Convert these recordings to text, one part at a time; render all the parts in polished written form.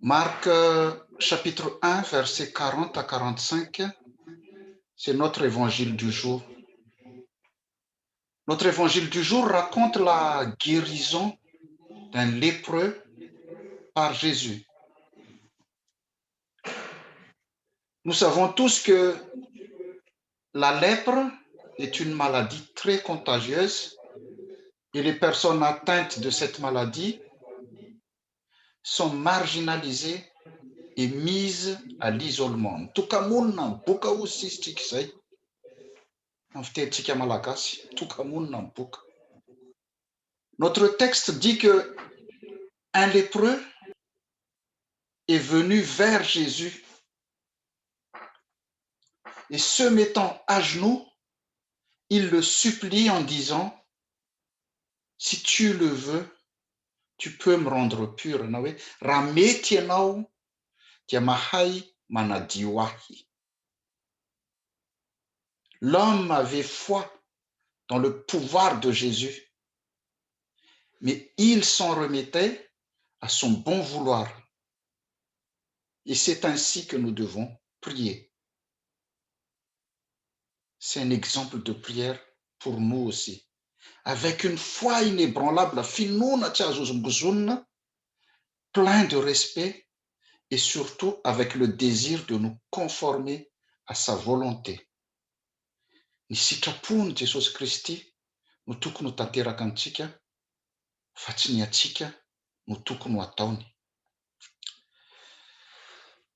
Marc chapitre 1, versets 40 à 45, c'est notre évangile du jour. Notre évangile du jour raconte la guérison d'un lépreux par Jésus. Nous savons tous que la lèpre est une maladie très contagieuse et les personnes atteintes de cette maladie sont marginalisées et mises à l'isolement. Notre texte dit que un lépreux est venu vers Jésus et se mettant à genoux, il le supplie en disant, si tu le veux, tu peux me rendre pur. L'homme avait foi dans le pouvoir de Jésus, mais il s'en remettait à son bon vouloir. Et c'est ainsi que nous devons prier. C'est un exemple de prière pour nous aussi. Avec une foi inébranlable, plein de respect et surtout avec le désir de nous conformer à sa volonté. Ny sitrapony Jesosy Kristy no tokony ho tanteraka antsika, fa tsy ny atsika no tokony ho ataony.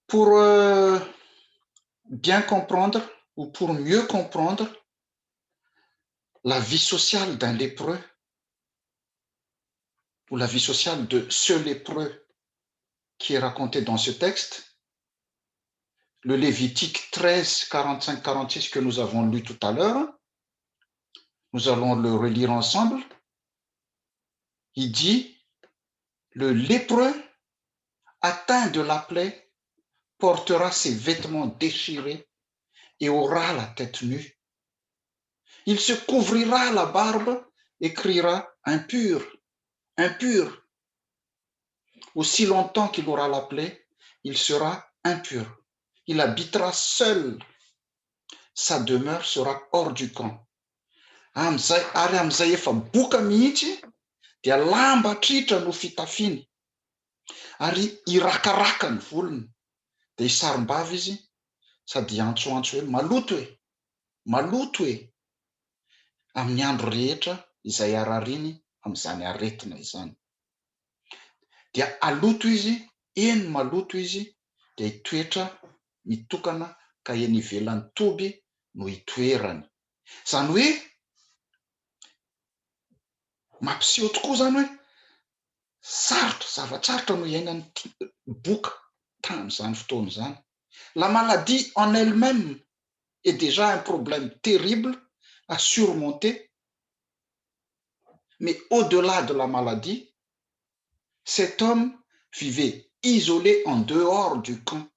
Pour bien comprendre ou pour mieux comprendre la vie sociale d'un lépreux ou la vie sociale de ce lépreux qui est raconté dans ce texte, le Lévitique 13, 45-46 que nous avons lu tout à l'heure, nous allons le relire ensemble. Il dit, le lépreux atteint de la plaie portera ses vêtements déchirés et aura la tête nue. Il se couvrira la barbe et criera impur, impur. Aussi longtemps qu'il aura la plaie, il sera impur. Il habitera seul. Sa demeure sera hors du camp. Ary am'izay efa boka mihitsy dia lamba tritra no fitafiny ary irakaraka ny volony dia isarim-bava izy sady antsoantso hoe maloto hoe amin'ny andro rehetra izay arariny amin'izany aretina izany. Dia aloto izy, eny maloto izy dia hitoetra mitokana ka eny ivelan'ny toby no hitoerany. Zany hoe mampiseho tokoa zany hoe sarotra, zavatsarotra no iainany boka tamin'izany fotoana izany. La maladie en elle-même est déjà un problème terrible à surmonter, mais au-delà de la maladie, cet homme vivait isolé en dehors du camp.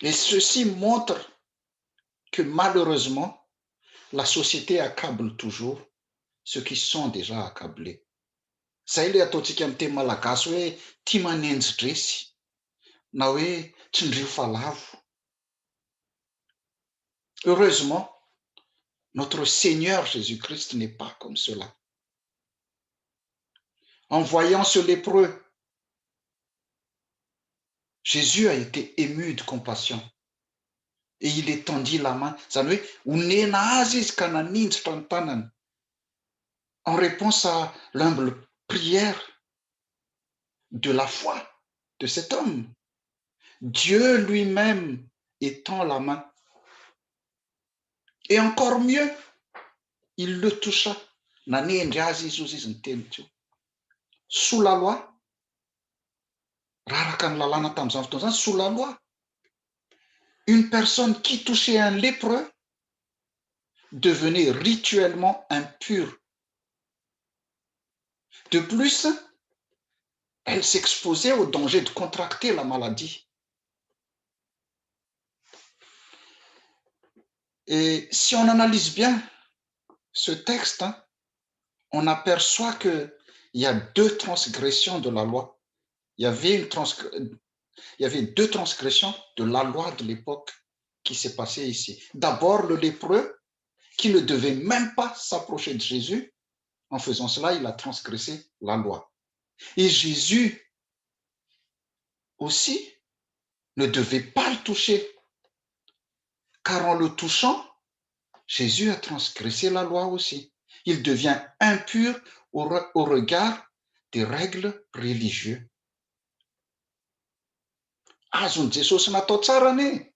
Et ceci montre que malheureusement, la société accable toujours ceux qui sont déjà accablés. Zay le ataontsika amin'ny teny malagasy hoe tia manenjy dresy na hoe tsindrio falavo. Heureusement, notre Seigneur Jésus-Christ n'est pas comme cela. En voyant ce lépreux, Jésus a été ému de compassion et il étendit la main. Zany hoe onena azy izy ka nanindrotra ny tanany. En réponse à l'humble prière de la foi de cet homme, Dieu lui-même étend la main. Et encore mieux, il le toucha. Nanendry azy izy ozy izy ny teny teo. Sous la loi, raha araka ny lalàna tamin'izany fotoana izany, sous la loi, une personne qui touchait un lépreux devenait rituellement impure. De plus, elle s'exposait au danger de contracter la maladie. Et si on analyse bien ce texte, on aperçoit qu'il y a deux transgressions de la loi. il y avait deux transgressions de la loi de l'époque qui s'est passée ici. D'abord, le lépreux, qui ne devait même pas s'approcher de Jésus. En faisant cela, il a transgressé la loi. Et Jésus aussi ne devait pas le toucher, car en le touchant, Jésus a transgressé la loi aussi. Il devient impur au regard des règles religieuses. Azony Jesosy natao tsara anie.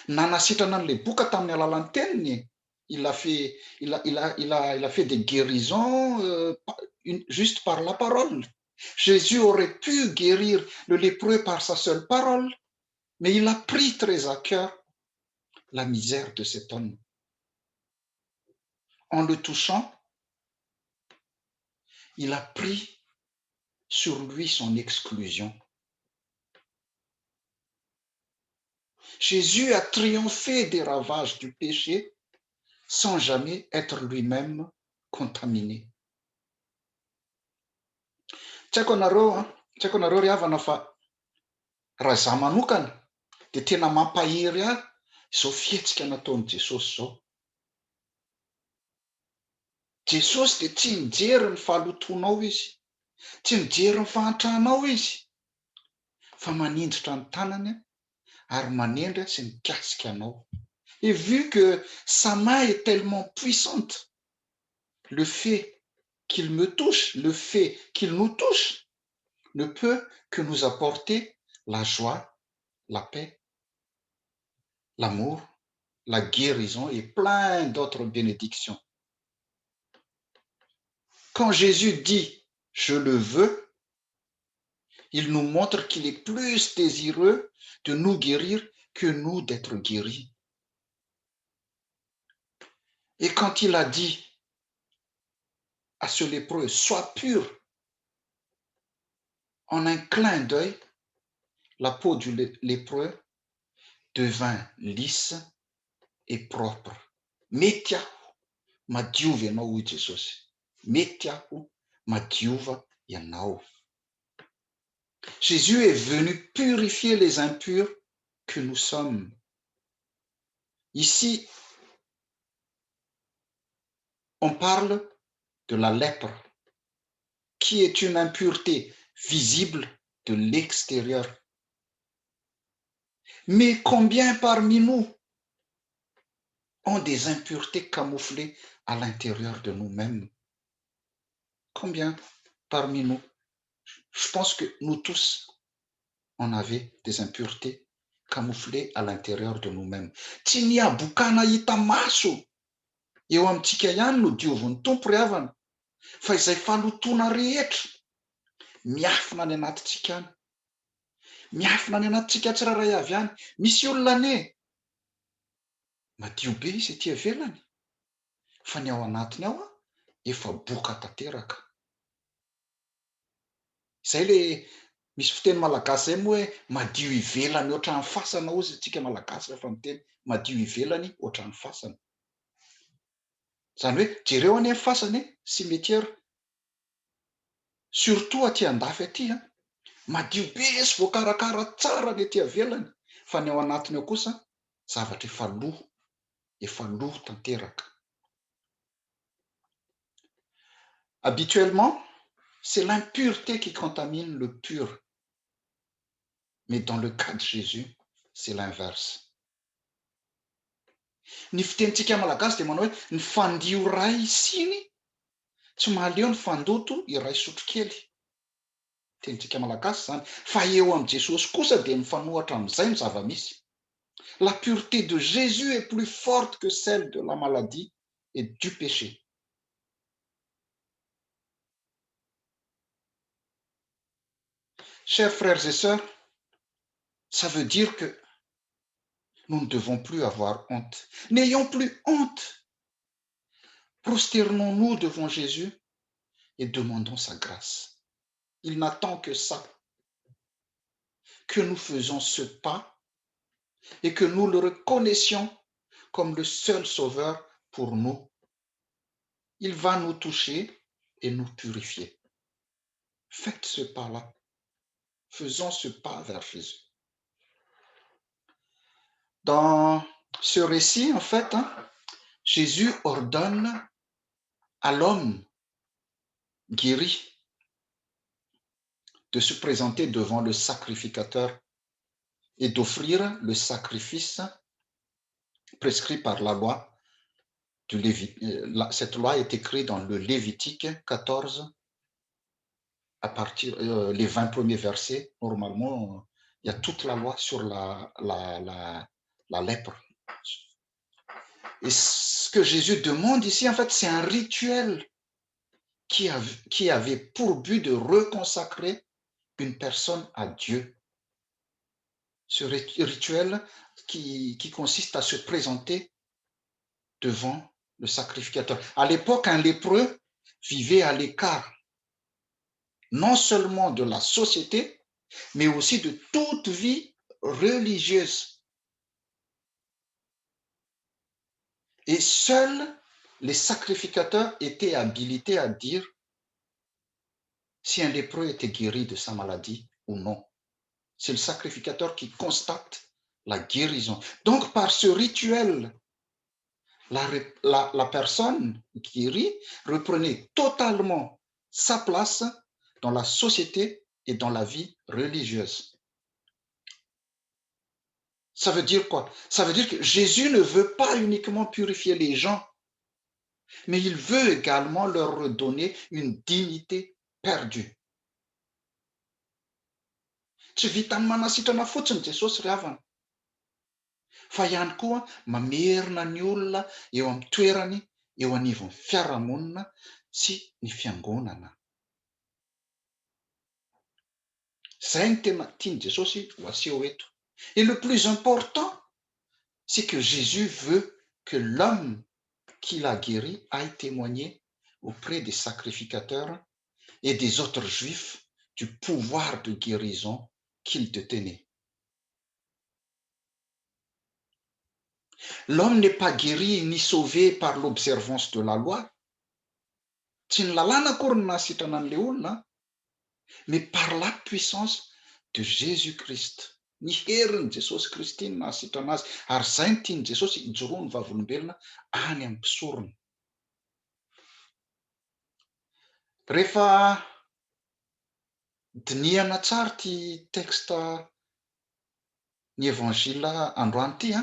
Nanasitrana an'ilay boka tamin'ny alalan'ny teniny. Il a fait des guérisons juste par la parole. Jésus aurait pu guérir le lépreux par sa seule parole, mais il a pris très à cœur la misère de cet homme. En le touchant, il a pris sur lui son exclusion. Jésus a triomphé des ravages du péché sans jamais être lui-même contaminé. Tsy haiko anareo ry havana fa raha izaho manokana dia tena mampahery ahy izao fihetsika nataon'i Jesosy izao. Jesosy dia tsy mijery ny fahalotoanao izy, tsy mijery ny fahantrahanao izy, fa manindritra ny tanany ary manendra sy mikasika anao. Et vu que sa main est tellement puissante, le fait qu'il me touche, le fait qu'il nous touche, ne peut que nous apporter la joie, la paix, l'amour, la guérison et plein d'autres bénédictions. Quand Jésus dit « je le veux », il nous montre qu'il est plus désireux de nous guérir que nous d'être guéris. Et quand il a dit à ce lépreux « sois pur », en un clin d'œil, la peau du lépreux devint lisse et propre. Mety aho madiova ianao hoy Jesosy. Mety aho madiova ianao. Jésus est venu purifier les impurs que nous sommes. Ici, on parle de la lèpre, qui est une impureté visible de l'extérieur. Mais combien parmi nous ont des impuretés camouflées à l'intérieur de nous-mêmes? Combien parmi nous? Je pense que nous tous, on avait des impuretés camouflées à l'intérieur de nous-mêmes. Tsy ny abokana hita maso eo amintsika ihany no dioviny tompo ry havana, fa izay fahalotoana rehetra miafina any anatintsika any. Miafina any anatintsika tsirairay avy any. Misy olona anie madio be izy etỳ ivelany, fa ny ao anatiny ao efa boka tanteraka. Izay le misy fiteny malagasy zay moa hoe madio ivelany ohatran'ny fasana ozy antsika malagasy rehefa miteny madio ivelany ohatran'ny fasana. Zany hoe jereo anie ny fasana cimetière, surtout aty andafy aty, madio be sy voakarakara tsara ny etỳ ivelany, fa ny ao anatiny ao kosa zavatra efa lo tanteraka. Habituellement, c'est l'impureté qui contamine le pur. Mais dans le cas de Jésus, c'est l'inverse. Ny fitenitsika malagasy dia manao hoe ny fandio ray siny tsy mahaleo ny fandoto iray sotrokely. Tenitsika malagasy zany. Fa eo am' Jesosy kosa dia mifanohatra amin'izay ny zava-misy. La pureté de Jésus est plus forte que celle de la maladie et du péché. Chers frères et sœurs, ça veut dire que nous ne devons plus avoir honte. N'ayons plus honte. Prosternons-nous devant Jésus et demandons sa grâce. Il n'attend que ça, que nous faisons ce pas et que nous le reconnaissions comme le seul sauveur pour nous. Il va nous toucher et nous purifier. Faites ce pas-là. Faisons ce pas vers Jésus. Dans ce récit, en fait, Jésus ordonne à l'homme guéri de se présenter devant le sacrificateur et d'offrir le sacrifice prescrit par la loi du Lévitique. Cette loi est écrite dans le Lévitique 14, à partir les 20 premiers versets. Normalement, il y a toute la loi sur la lèpre. Et ce que Jésus demande ici, en fait, c'est un rituel qui avait pour but de reconsacrer une personne à Dieu. Ce rituel qui consiste à se présenter devant le sacrificateur. À l'époque, un lépreux vivait à l'écart, non seulement de la société, mais aussi de toute vie religieuse. Et seuls les sacrificateurs étaient habilités à dire si un lépreux était guéri de sa maladie ou non. C'est le sacrificateur qui constate la guérison. Donc, par ce rituel, la personne guérie reprenait totalement sa place dans la société et dans la vie religieuse. Ça veut dire quoi? Ça veut dire que Jésus ne veut pas uniquement purifier les gens, mais il veut également leur redonner une dignité perdue. Tsy vitany manasitrana fotsiny Jesosy ry havana, fa ihany koa mamerina ny olona eo amin'ny toerany, eo anivon'ny fiarahamonina sy ny fiangonana. Zay ny tena tiany Jesosy ho aseho eto. Et le plus important, c'est que Jésus veut que l'homme qui l'a guéri aille témoigner auprès des sacrificateurs et des autres juifs du pouvoir de guérison qu'il détenait. L'homme n'est pas guéri ni sauvé par l'observance de la loi. Tsy ny lalàna akory no nahasitrana an'ilay olona, mais par la puissance de Jésus-Christ. Ny herin'i Jesosy Kristy no nahasitrana azy, ary zay ny tiany Jesosy hijoroa ny vavolombelona any amin'ny mpisorona. Rehefa dinihana tsara ty texte ny évangile androany ity,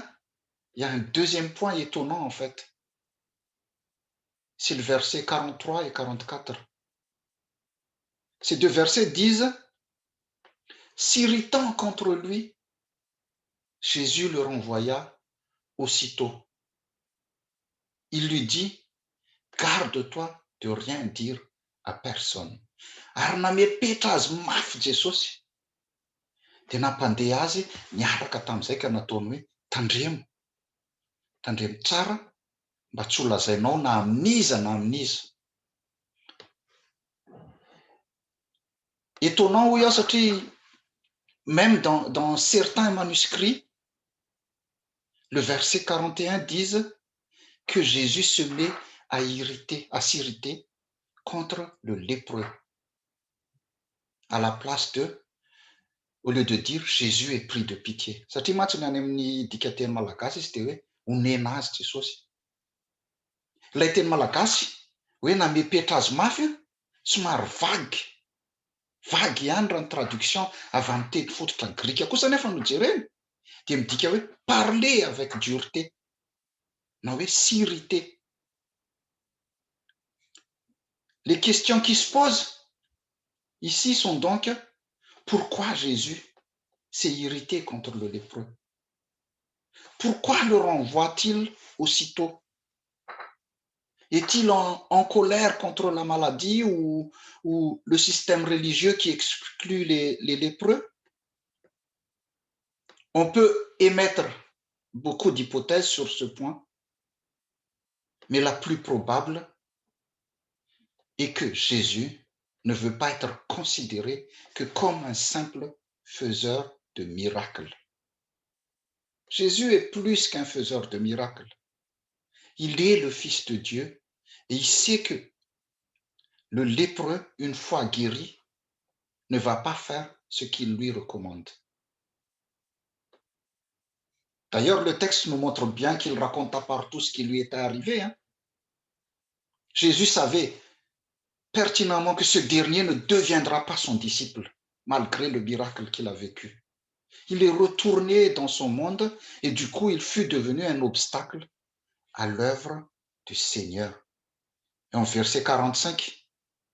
il y a un deuxième point étonnant en fait. C'est le verset 43 et 44. Ces deux versets disent, s'irritant contre lui, Jésus le renvoya aussitôt. Il lui dit, garde-toi de rien dire à personne. Ary namepetra azy mafy Jesosy. Dia nampandeha azy niaraka tamin'izay ka nataony hoe tandremo tsara mba tsy ho lazainao na amin'iza na amin'iza. Étonnant oui, satria même dans certains manuscrits, le verset 41 disent que Jésus se met à s'irriter contre le lépreux. À la place au lieu de dire Jésus est pris de pitié. Satria mantsy ny any amin'ny dika teny malagasy izy dia hoe onena azy Jesosy. Ilay teny malagasy hoe namepetra azy mafy, somary vague ihany raha ny traduction avy amin'ny teny fototra grika kosa nefa no jerena dia midika hoe parler avec dureté na hoe s'irriter. Les questions qui se posent ici sont donc pourquoi Jésus s'est irrité contre le lépreux? Pourquoi le renvoie-t-il aussitôt? Est-il en colère contre la maladie ou le système religieux qui exclut les lépreux? On peut émettre beaucoup d'hypothèses sur ce point, mais la plus probable est que Jésus ne veut pas être considéré que comme un simple faiseur de miracles. Jésus est plus qu'un faiseur de miracles. Il est le Fils de Dieu et il sait que le lépreux, une fois guéri, ne va pas faire ce qu'il lui recommande. D'ailleurs, le texte nous montre bien qu'il raconta partout ce qui lui était arrivé. Hein. Jésus savait pertinemment que ce dernier ne deviendra pas son disciple, malgré le miracle qu'il a vécu. Il est retourné dans son monde et du coup, il fut devenu un obstacle à l'œuvre du Seigneur. Et en verset 45,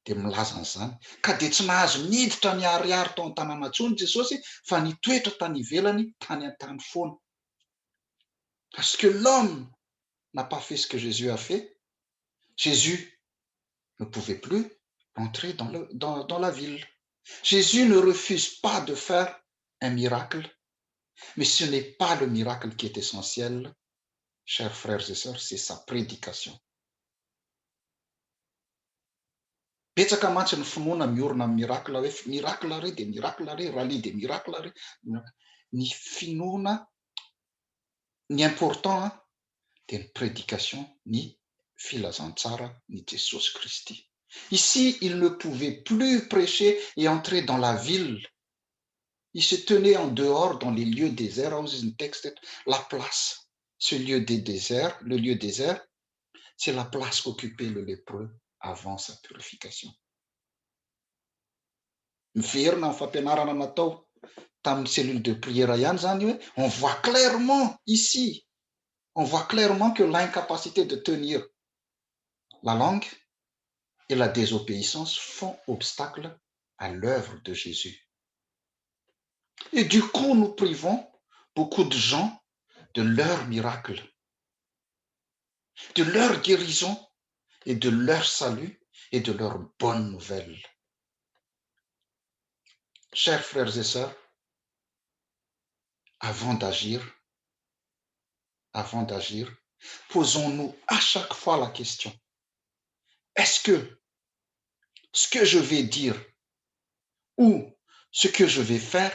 dia milaza an'izany ka dia tsy nahazo miditra niariary tao an-tanàna intsony Jesosy fa nitoetra tany ivelany tany an-tany foana. Parce que l'homme n'a pas fait ce que Jésus a fait, Jésus ne pouvait plus entrer dans la ville. Jésus ne refuse pas de faire un miracle, mais ce n'est pas le miracle qui est essentiel, chers frères et sœurs, c'est sa prédication. Betsaka mantsy ny finoana miorina amin'ny miracle hoe miracle re dia miracle re, rally dia miracle re. Ny finoana, ny important dia ny prédication, ny filazantsara ny Jesosy Kristy. Ici, il ne pouvait plus prêcher et entrer dans la ville. Il se tenait en dehors dans les lieux déserts. La place, ce lieu des déserts, le lieu désert, c'est la place qu'occupait le lépreux avant sa purification. Miverina amin'ny fampianarana natao tamin'ny cellule de prière ihany zany hoe on voit clairement ici, on voit clairement que l'incapacité de tenir la langue et la désobéissance font obstacle à l'œuvre de Jésus. Et du coup, nous privons beaucoup de gens de leur miracle, de leur guérison et de leur salut et de leur bonne nouvelle. Chers frères et sœurs, avant d'agir, posons-nous à chaque fois la question, est-ce que ce que je vais dire ou ce que je vais faire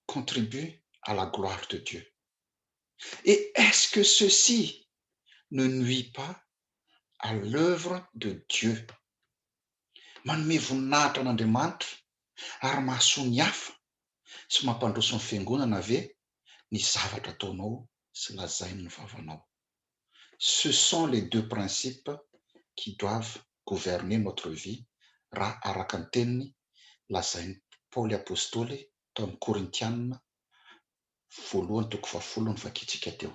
contribue à la gloire de Dieu? Et est-ce que ceci ne nuit pas à l'œuvre de Dieu? Manome voninahitra an'Andriamanitra ary mahasoa ny hafa sy mampandroso ny fiangonana ve ny zavatra ataonao sy lazainy ny vavanao? Ce sont les deux principes qui doivent gouverner notre vie raha araka ny teniny lazainy Paoly apôstôly tao amin'ny Korinthianina 1:10.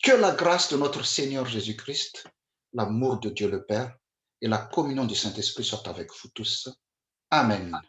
Que la grâce de notre Seigneur Jésus-Christ, l'amour de Dieu le Père et la communion du Saint-Esprit soient avec vous tous. Amen.